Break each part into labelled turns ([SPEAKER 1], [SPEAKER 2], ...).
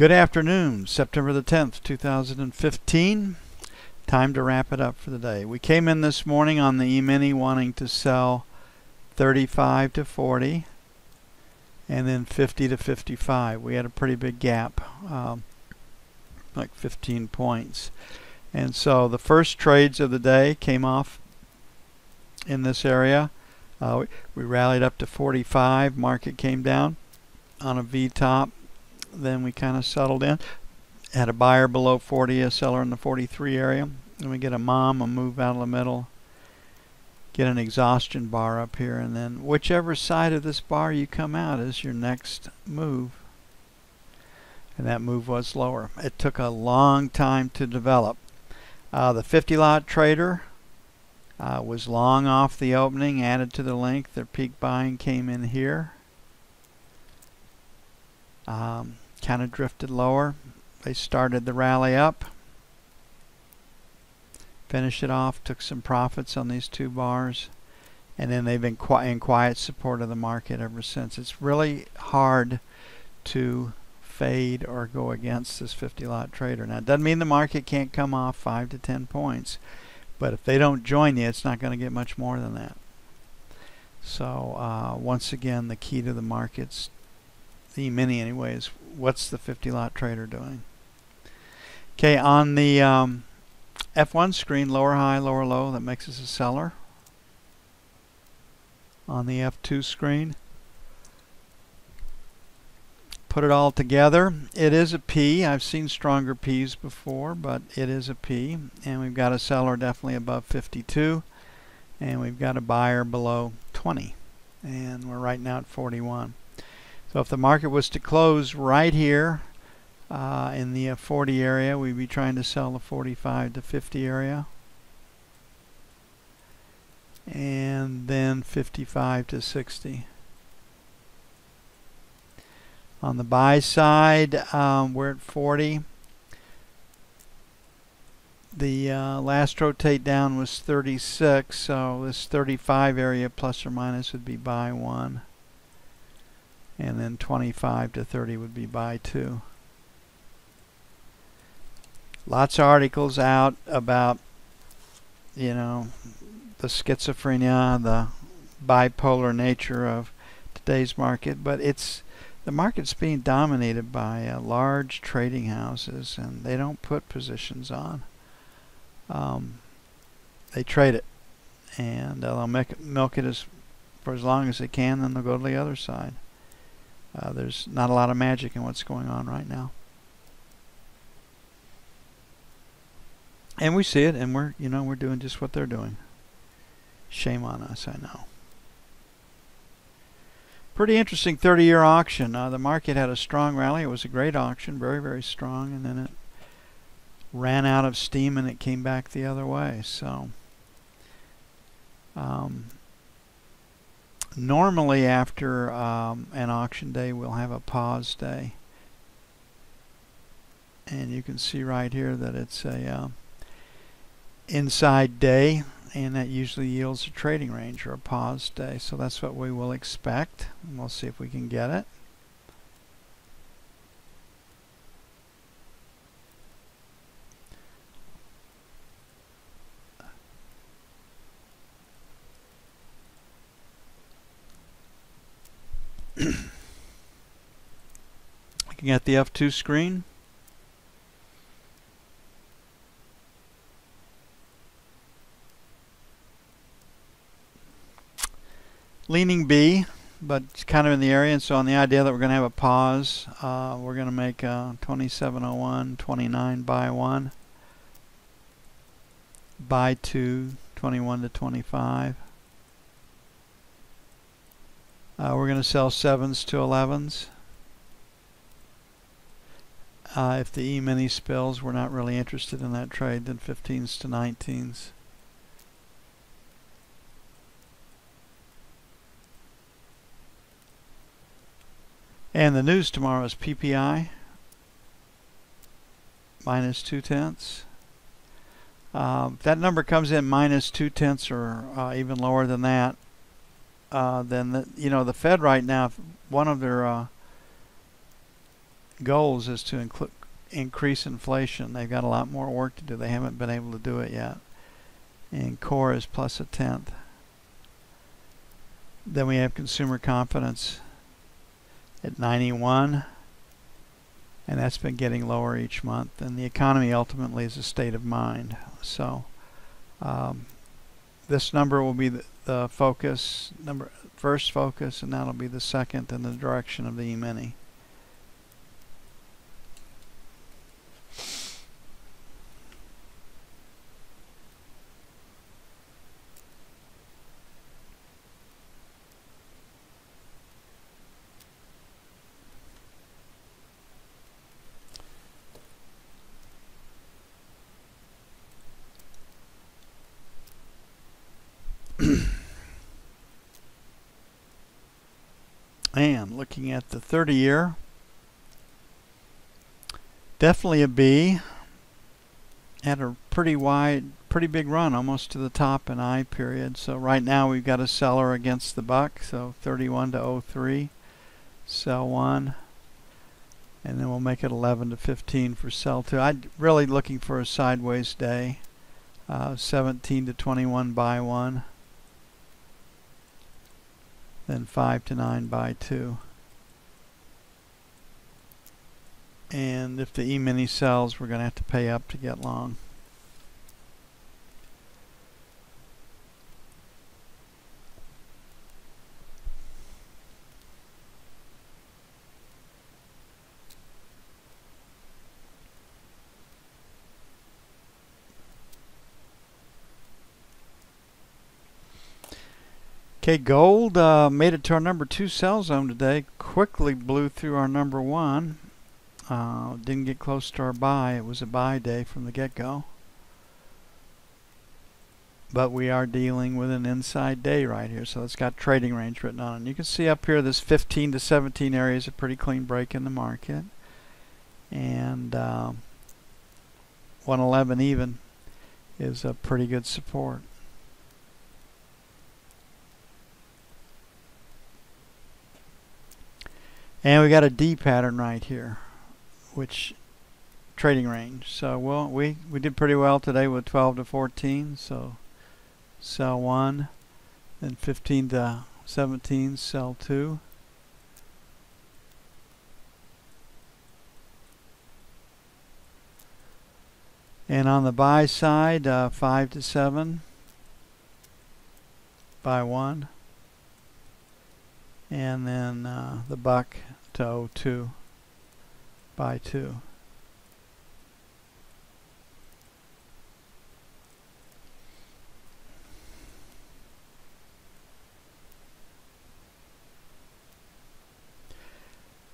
[SPEAKER 1] Good afternoon, September the 10th, 2015. Time to wrap it up for the day. We came in this morning on the E-mini wanting to sell 35 to 40 and then 50 to 55. We had a pretty big gap, like 15 points. And so the first trades of the day came off in this area. We rallied up to 45. Market came down on a V-top. Then we kind of settled in. Had a buyer below 40, a seller in the 43 area. Then we get a move out of the middle. Get an exhaustion bar up here. And then whichever side of this bar you come out is your next move. And that move was lower. It took a long time to develop. The 50 lot trader was long off the opening, added to the length. Their peak buying came in here. Kind of drifted lower. They started the rally up, finished it off, took some profits on these two bars, and then they've been in quiet support of the market ever since. It's really hard to fade or go against this 50 lot trader. Now it doesn't mean the market can't come off 5 to 10 points, but if they don't join you, it's not going to get much more than that. So once again, the key to the markets, the E-mini anyway, is what's the 50 lot trader doing. Okay, on the F1 screen, lower high, lower low, that makes us a seller. On the F2 screen, put it all together. It is a P. I've seen stronger Ps before, but it is a P. And we've got a seller definitely above 52. And we've got a buyer below 20. And we're right now at 41. So if the market was to close right here in the 40 area, we'd be trying to sell the 45 to 50 area. And then 55 to 60. On the buy side, we're at 40. The last rotate down was 36, so this 35 area plus or minus would be buy 1. And then 25 to 30 would be buy 2. Lots of articles out about, you know, the schizophrenia, the bipolar nature of today's market, but the market's being dominated by large trading houses, and they don't put positions on. They trade it, and they'll milk it for as long as they can, then they'll go to the other side. There's not a lot of magic in what's going on right now. And we see it, and we're doing just what they're doing. Shame on us, I know. Pretty interesting 30-year auction. The market had a strong rally. It was a great auction, very, very strong, and then it ran out of steam and it came back the other way. So normally after an auction day, we'll have a pause day. And you can see right here that it's a inside day, and that usually yields a trading range or a pause day. So that's what we will expect, and we'll see if we can get it. Looking at the F2 screen, leaning B, but it's kind of in the area, and so on the idea that we're going to have a pause, we're going to make 27.01, 29 buy 1, buy 2, 21 to 25. We're going to sell 7s to 11s. If the E-mini spills, we're not really interested in that trade. Then 15s to 19s. And the news tomorrow is PPI minus 0.2. If that number comes in minus 0.2 or even lower than that, then the Fed right now, one of their goals is to increase inflation. They've got a lot more work to do. They haven't been able to do it yet. And core is plus 0.1. Then we have consumer confidence at 91, and that's been getting lower each month. And the economy ultimately is a state of mind. So this number will be the focus, first focus, and that'll be the second in the direction of the E-mini. And looking at the 30-year, definitely a B. Had a pretty big run, almost to the top in I period. So right now we've got a seller against the buck, so 31 to 03, sell 1. And then we'll make it 11 to 15 for sell 2. I'm really looking for a sideways day. 17 to 21, buy 1. Then 5 to 9, buy 2. And if the E-mini sells, we're going to have to pay up to get long. Okay, gold made it to our number 2 sell zone today. Quickly blew through our number 1. Didn't get close to our buy. It was a buy day from the get-go. But we are dealing with an inside day right here, so it's got trading range written on it. And you can see up here this 15 to 17 area is a pretty clean break in the market. And 111 even is a pretty good support. And we got a D pattern right here, which trading range. So we did pretty well today with 12 to 14. So sell 1, then 15 to 17, sell 2. And on the buy side, 5 to 7, buy 1. And then the buck to 02, buy 2.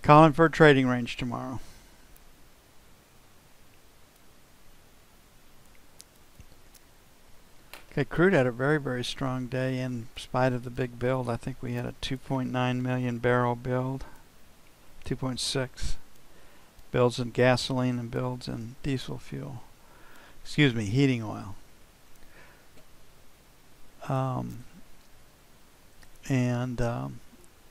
[SPEAKER 1] Calling for a trading range tomorrow. Okay, crude had a very, very strong day in spite of the big build. I think we had a 2.9 million barrel build. 2.6 builds in gasoline and builds in diesel fuel. Excuse me, heating oil.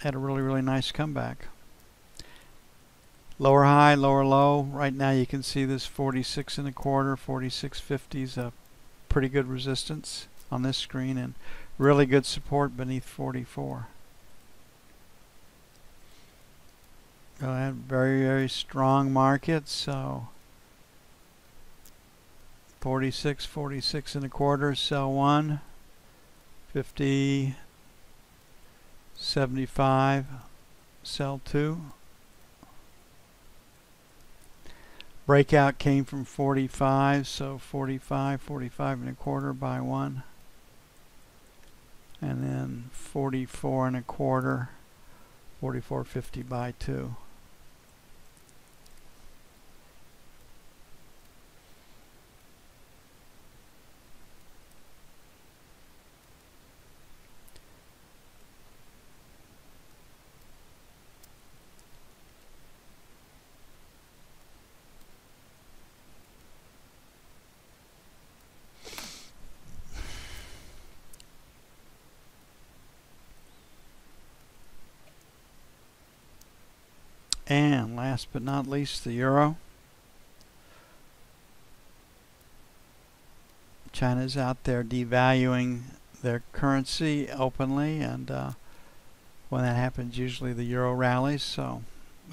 [SPEAKER 1] Had a really, really nice comeback. Lower high, lower low. Right now you can see this 46 and a quarter, 46.50 is a pretty good resistance on this screen, and really good support beneath 44. Very, very strong market. So 46, 46 and a quarter, sell 1. 50, 75, sell 2. Breakout came from 45, so 45, 45 and a quarter, buy 1. And then 44 and a quarter, 44.50, buy 2. last but not least, the euro. China's out there devaluing their currency openly, and when that happens, usually the euro rallies. So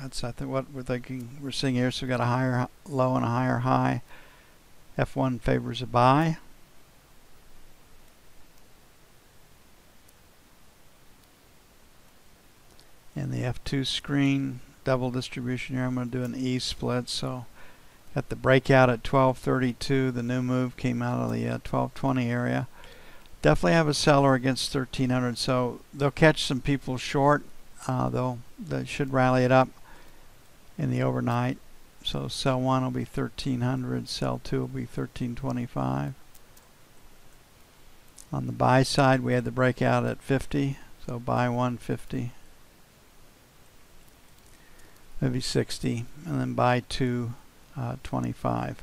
[SPEAKER 1] that's, I think, what we're thinking. We're seeing here. So we've got a higher low and a higher high. F1 favors a buy. And the F2 screen, double distribution here. I'm going to do an E split. So got the breakout at 1232. The new move came out of the 1220 area. Definitely have a seller against 1300. So they'll catch some people short. They should rally it up in the overnight. So sell 1 will be 1300. Sell 2 will be 1325. On the buy side, we had the breakout at 50. So buy 150. Maybe 60, and then buy 2, 25.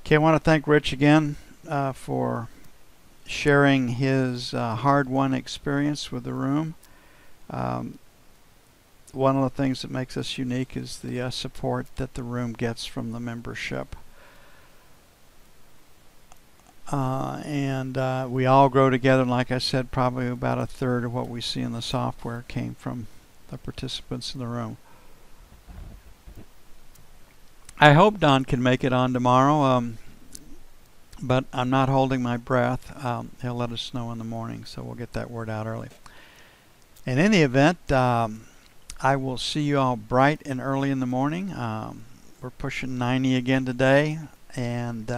[SPEAKER 1] Okay, I want to thank Rich again for sharing his hard-won experience with the room. One of the things that makes us unique is the support that the room gets from the membership. We all grow together, and like I said, probably about a third of what we see in the software came from the participants in the room. I hope Don can make it on tomorrow, but I'm not holding my breath. He'll let us know in the morning, so we'll get that word out early. In any event, I will see you all bright and early in the morning. We're pushing 90 again today, and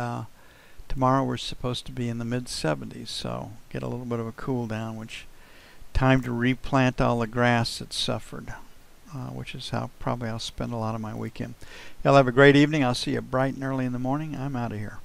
[SPEAKER 1] tomorrow we're supposed to be in the mid-70s, so get a little bit of a cool down, which time to replant all the grass that's suffered, which is how probably I'll spend a lot of my weekend. Y'all have a great evening. I'll see you bright and early in the morning. I'm out of here.